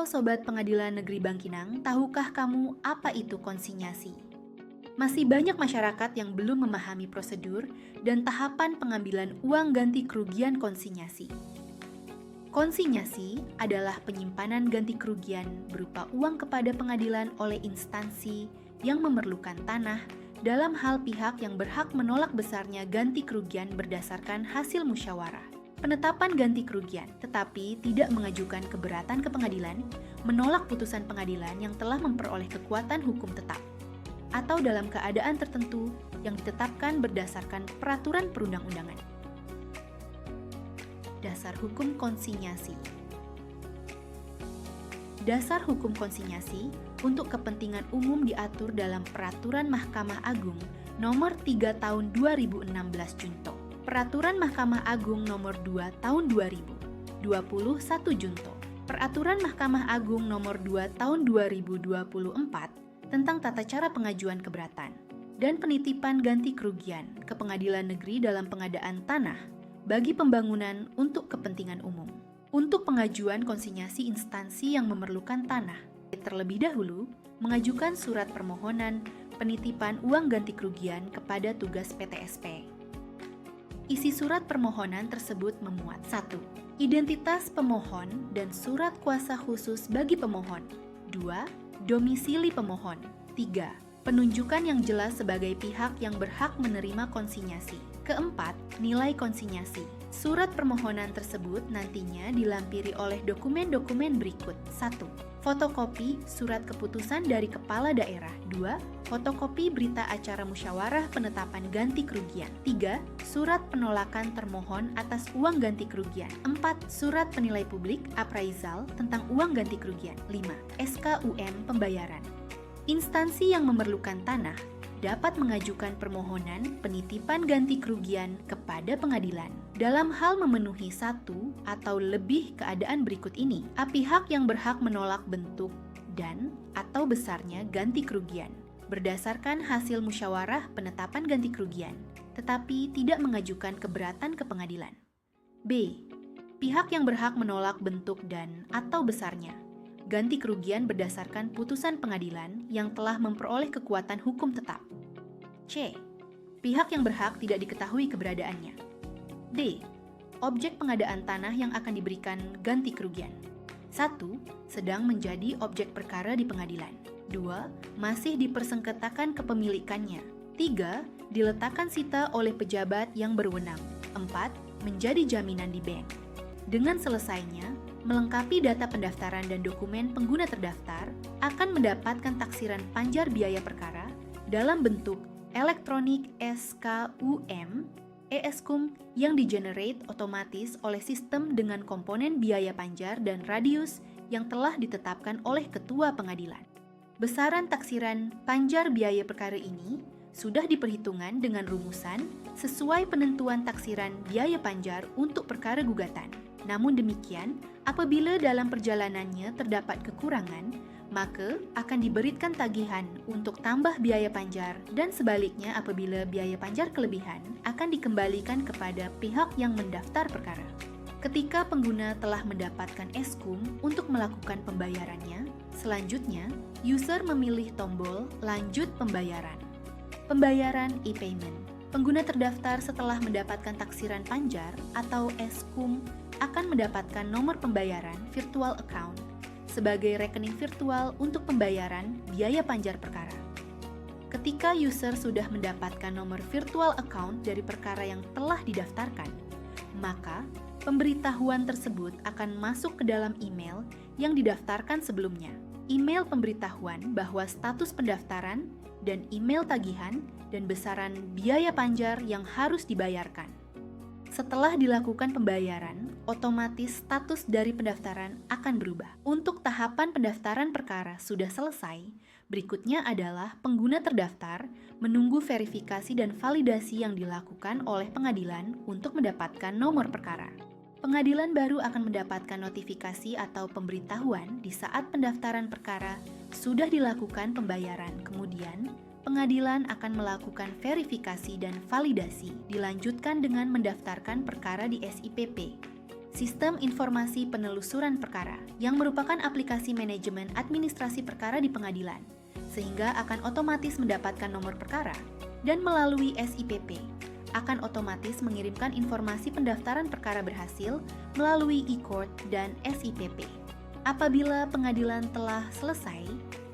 Halo Sobat Pengadilan Negeri Bangkinang, tahukah kamu apa itu konsinyasi? Masih banyak masyarakat yang belum memahami prosedur dan tahapan pengambilan uang ganti kerugian konsinyasi. Konsinyasi adalah penyimpanan ganti kerugian berupa uang kepada pengadilan oleh instansi yang memerlukan tanah dalam hal pihak yang berhak menolak besarnya ganti kerugian berdasarkan hasil musyawarah. Penetapan ganti kerugian, tetapi tidak mengajukan keberatan ke pengadilan, menolak putusan pengadilan yang telah memperoleh kekuatan hukum tetap, atau dalam keadaan tertentu yang ditetapkan berdasarkan peraturan perundang-undangan. Dasar hukum konsinyasi. Dasar hukum konsinyasi untuk kepentingan umum diatur dalam Peraturan Mahkamah Agung Nomor 3 Tahun 2016 Junto. Peraturan Mahkamah Agung Nomor 2 Tahun 2000, 21 Junto. Peraturan Mahkamah Agung Nomor 2 Tahun 2024 tentang tata cara pengajuan keberatan dan penitipan ganti kerugian ke pengadilan negeri dalam pengadaan tanah bagi pembangunan untuk kepentingan umum. Untuk pengajuan konsinyasi instansi yang memerlukan tanah, terlebih dahulu mengajukan surat permohonan penitipan uang ganti kerugian kepada tugas PTSP. Isi surat permohonan tersebut memuat 1. Identitas pemohon dan surat kuasa khusus bagi pemohon. 2. Domisili pemohon. 3. Penunjukan yang jelas sebagai pihak yang berhak menerima konsinyasi. Keempat, nilai konsinyasi. Surat permohonan tersebut nantinya dilampiri oleh dokumen-dokumen berikut. 1. Fotokopi surat keputusan dari kepala daerah. 2. Fotokopi berita acara musyawarah penetapan ganti kerugian. 3. Surat penolakan termohon atas uang ganti kerugian. 4. Surat penilai publik appraisal tentang uang ganti kerugian. 5. SKUM pembayaran. Instansi yang memerlukan tanah dapat mengajukan permohonan penitipan ganti kerugian kepada pengadilan. Dalam hal memenuhi satu atau lebih keadaan berikut ini, pihak yang berhak menolak bentuk dan atau besarnya ganti kerugian berdasarkan hasil musyawarah penetapan ganti kerugian, tetapi tidak mengajukan keberatan ke pengadilan. B. Pihak yang berhak menolak bentuk dan atau besarnya ganti kerugian berdasarkan putusan pengadilan yang telah memperoleh kekuatan hukum tetap. C. Pihak yang berhak tidak diketahui keberadaannya. D. Objek pengadaan tanah yang akan diberikan ganti kerugian. 1. Sedang menjadi objek perkara di pengadilan. 2. Masih dipersengketakan kepemilikannya. 3. Diletakkan sita oleh pejabat yang berwenang. 4. Menjadi jaminan di bank. Dengan selesainya, melengkapi data pendaftaran dan dokumen pengguna terdaftar, akan mendapatkan taksiran panjar biaya perkara dalam bentuk elektronik SKUM, ESKUM yang di-generate otomatis oleh sistem dengan komponen biaya panjar dan radius yang telah ditetapkan oleh ketua pengadilan. Besaran taksiran panjar biaya perkara ini sudah diperhitungkan dengan rumusan sesuai penentuan taksiran biaya panjar untuk perkara gugatan. Namun demikian, apabila dalam perjalanannya terdapat kekurangan, maka akan diberikan tagihan untuk tambah biaya panjar dan sebaliknya apabila biaya panjar kelebihan akan dikembalikan kepada pihak yang mendaftar perkara. Ketika pengguna telah mendapatkan SKUM untuk melakukan pembayarannya, selanjutnya user memilih tombol lanjut pembayaran. Pembayaran e-payment. Pengguna terdaftar setelah mendapatkan taksiran panjar atau SKUM akan mendapatkan nomor pembayaran virtual account sebagai rekening virtual untuk pembayaran biaya panjar perkara. Ketika user sudah mendapatkan nomor virtual account dari perkara yang telah didaftarkan, maka pemberitahuan tersebut akan masuk ke dalam email yang didaftarkan sebelumnya. Email pemberitahuan bahwa status pendaftaran dan email tagihan dan besaran biaya panjar yang harus dibayarkan. Setelah dilakukan pembayaran, otomatis status dari pendaftaran akan berubah. Untuk tahapan pendaftaran perkara sudah selesai, berikutnya adalah pengguna terdaftar menunggu verifikasi dan validasi yang dilakukan oleh pengadilan untuk mendapatkan nomor perkara. Pengadilan baru akan mendapatkan notifikasi atau pemberitahuan di saat pendaftaran perkara sudah dilakukan pembayaran. Kemudian, pengadilan akan melakukan verifikasi dan validasi, dilanjutkan dengan mendaftarkan perkara di SIPP. Sistem Informasi Penelusuran Perkara, yang merupakan aplikasi manajemen administrasi perkara di pengadilan, sehingga akan otomatis mendapatkan nomor perkara, dan melalui SIPP, akan otomatis mengirimkan informasi pendaftaran perkara berhasil melalui e-court dan SIPP. Apabila pengadilan telah selesai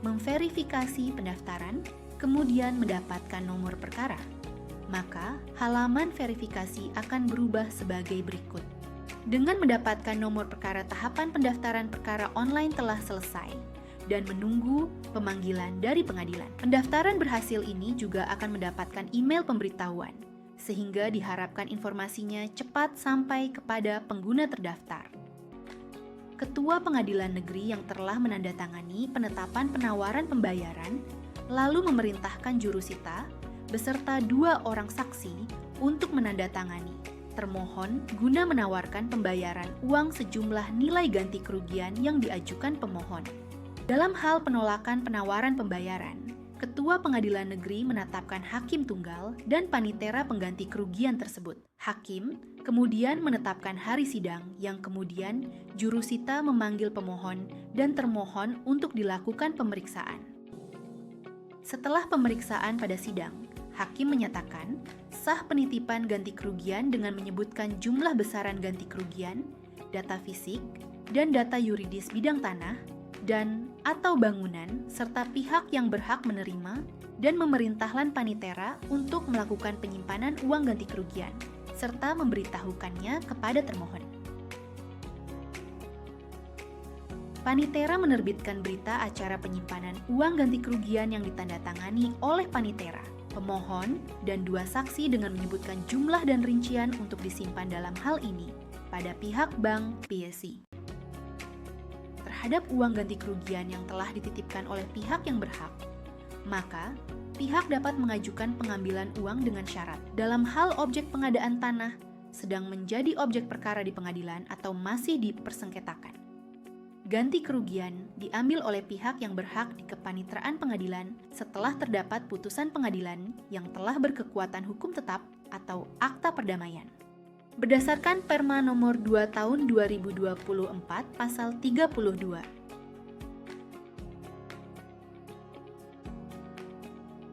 memverifikasi pendaftaran, kemudian mendapatkan nomor perkara, maka halaman verifikasi akan berubah sebagai berikut. Dengan mendapatkan nomor perkara, tahapan pendaftaran perkara online telah selesai dan menunggu pemanggilan dari pengadilan. Pendaftaran berhasil ini juga akan mendapatkan email pemberitahuan, sehingga diharapkan informasinya cepat sampai kepada pengguna terdaftar. Ketua Pengadilan Negeri yang telah menandatangani penetapan penawaran pembayaran lalu memerintahkan jurusita beserta 2 orang saksi untuk menandatangani termohon guna menawarkan pembayaran uang sejumlah nilai ganti kerugian yang diajukan pemohon. Dalam hal penolakan penawaran pembayaran, Ketua Pengadilan Negeri menetapkan hakim tunggal dan panitera pengganti kerugian tersebut. Hakim kemudian menetapkan hari sidang yang kemudian jurusita memanggil pemohon dan termohon untuk dilakukan pemeriksaan. Setelah pemeriksaan pada sidang, hakim menyatakan sah penitipan ganti kerugian dengan menyebutkan jumlah besaran ganti kerugian, data fisik, dan data yuridis bidang tanah, dan atau bangunan, serta pihak yang berhak menerima dan memerintahkan panitera untuk melakukan penyimpanan uang ganti kerugian, serta memberitahukannya kepada termohon. Panitera menerbitkan berita acara penyimpanan uang ganti kerugian yang ditandatangani oleh panitera, pemohon, dan 2 saksi dengan menyebutkan jumlah dan rincian untuk disimpan dalam hal ini pada pihak bank PSI. Terhadap uang ganti kerugian yang telah dititipkan oleh pihak yang berhak, maka pihak dapat mengajukan pengambilan uang dengan syarat dalam hal objek pengadaan tanah sedang menjadi objek perkara di pengadilan atau masih dipersengketakan. Ganti kerugian diambil oleh pihak yang berhak di kepanitraan pengadilan setelah terdapat putusan pengadilan yang telah berkekuatan hukum tetap atau akta perdamaian. Berdasarkan Perma nomor 2 tahun 2024 pasal 32.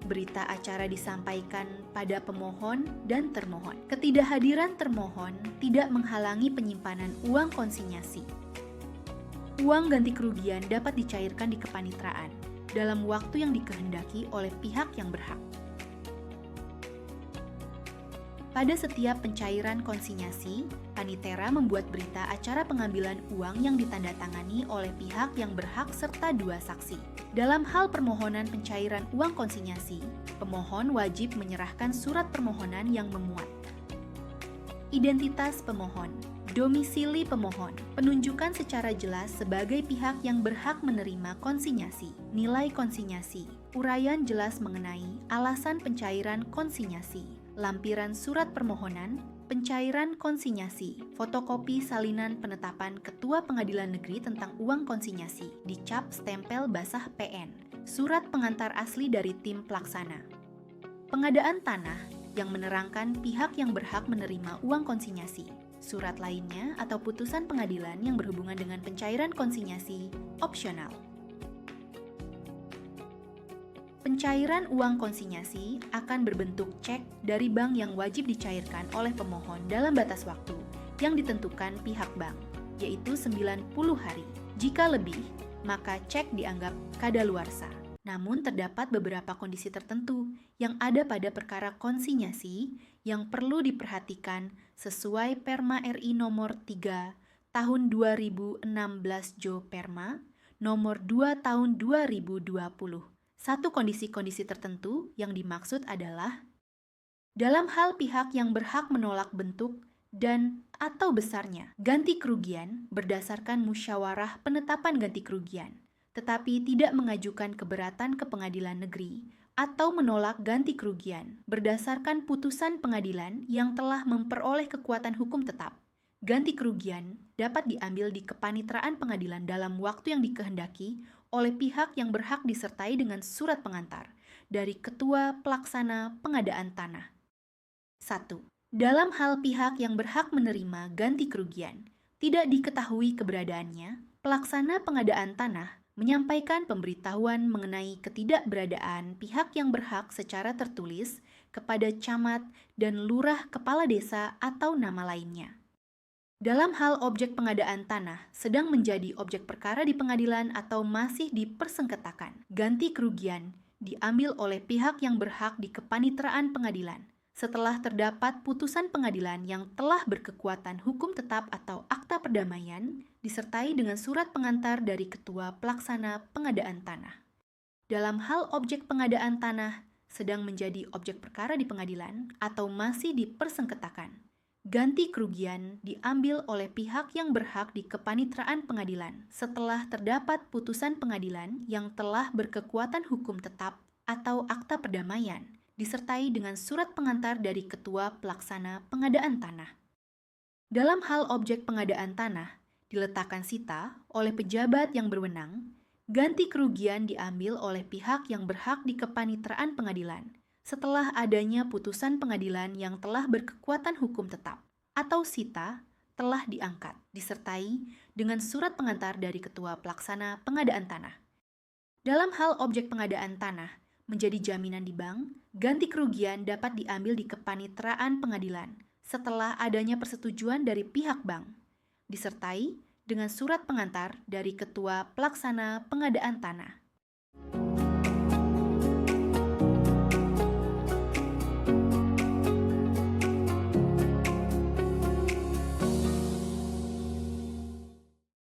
Berita acara disampaikan pada pemohon dan termohon. Ketidakhadiran termohon tidak menghalangi penyimpanan uang konsinyasi. Uang ganti kerugian dapat dicairkan di kepanitraan dalam waktu yang dikehendaki oleh pihak yang berhak. Pada setiap pencairan konsinyasi, panitera membuat berita acara pengambilan uang yang ditandatangani oleh pihak yang berhak serta 2 saksi. Dalam hal permohonan pencairan uang konsinyasi, pemohon wajib menyerahkan surat permohonan yang memuat identitas pemohon, domisili pemohon, penunjukan secara jelas sebagai pihak yang berhak menerima konsinyasi, nilai konsinyasi, uraian jelas mengenai alasan pencairan konsinyasi, lampiran surat permohonan, pencairan konsinyasi, fotokopi salinan penetapan Ketua Pengadilan Negeri tentang uang konsinyasi, dicap stempel basah PN, surat pengantar asli dari tim pelaksana. Pengadaan tanah yang menerangkan pihak yang berhak menerima uang konsinyasi, surat lainnya atau putusan pengadilan yang berhubungan dengan pencairan konsinyasi opsional. Pencairan uang konsinyasi akan berbentuk cek dari bank yang wajib dicairkan oleh pemohon dalam batas waktu yang ditentukan pihak bank, yaitu 90 hari. Jika lebih, maka cek dianggap kadaluarsa. Namun terdapat beberapa kondisi tertentu yang ada pada perkara konsinyasi yang perlu diperhatikan sesuai Perma RI nomor 3 tahun 2016 Jo Perma nomor 2 tahun 2020. Satu kondisi-kondisi tertentu yang dimaksud adalah dalam hal pihak yang berhak menolak bentuk dan atau besarnya ganti kerugian berdasarkan musyawarah penetapan ganti kerugian, tetapi tidak mengajukan keberatan ke pengadilan negeri atau menolak ganti kerugian berdasarkan putusan pengadilan yang telah memperoleh kekuatan hukum tetap. Ganti kerugian dapat diambil di kepanitraan pengadilan dalam waktu yang dikehendaki oleh pihak yang berhak disertai dengan surat pengantar dari Ketua Pelaksana Pengadaan Tanah. 1. Dalam hal pihak yang berhak menerima ganti kerugian tidak diketahui keberadaannya, pelaksana pengadaan tanah menyampaikan pemberitahuan mengenai ketidakberadaan pihak yang berhak secara tertulis kepada camat dan lurah kepala desa atau nama lainnya. Dalam hal objek pengadaan tanah sedang menjadi objek perkara di pengadilan atau masih dipersengketakan, ganti kerugian diambil oleh pihak yang berhak di kepanitraan pengadilan setelah terdapat putusan pengadilan yang telah berkekuatan hukum tetap atau akta perdamaian disertai dengan surat pengantar dari ketua pelaksana pengadaan tanah. Dalam hal objek pengadaan tanah sedang menjadi objek perkara di pengadilan atau masih dipersengketakan, ganti kerugian diambil oleh pihak yang berhak di kepanitraan pengadilan setelah terdapat putusan pengadilan yang telah berkekuatan hukum tetap atau akta perdamaian disertai dengan surat pengantar dari ketua pelaksana pengadaan tanah. Dalam hal objek pengadaan tanah diletakkan sita oleh pejabat yang berwenang, ganti kerugian diambil oleh pihak yang berhak di kepanitraan pengadilan setelah adanya putusan pengadilan yang telah berkekuatan hukum tetap atau sita telah diangkat disertai dengan surat pengantar dari ketua pelaksana pengadaan tanah. Dalam hal objek pengadaan tanah menjadi jaminan di bank, ganti kerugian dapat diambil di kepanitraan pengadilan setelah adanya persetujuan dari pihak bank, disertai dengan surat pengantar dari ketua pelaksana pengadaan tanah.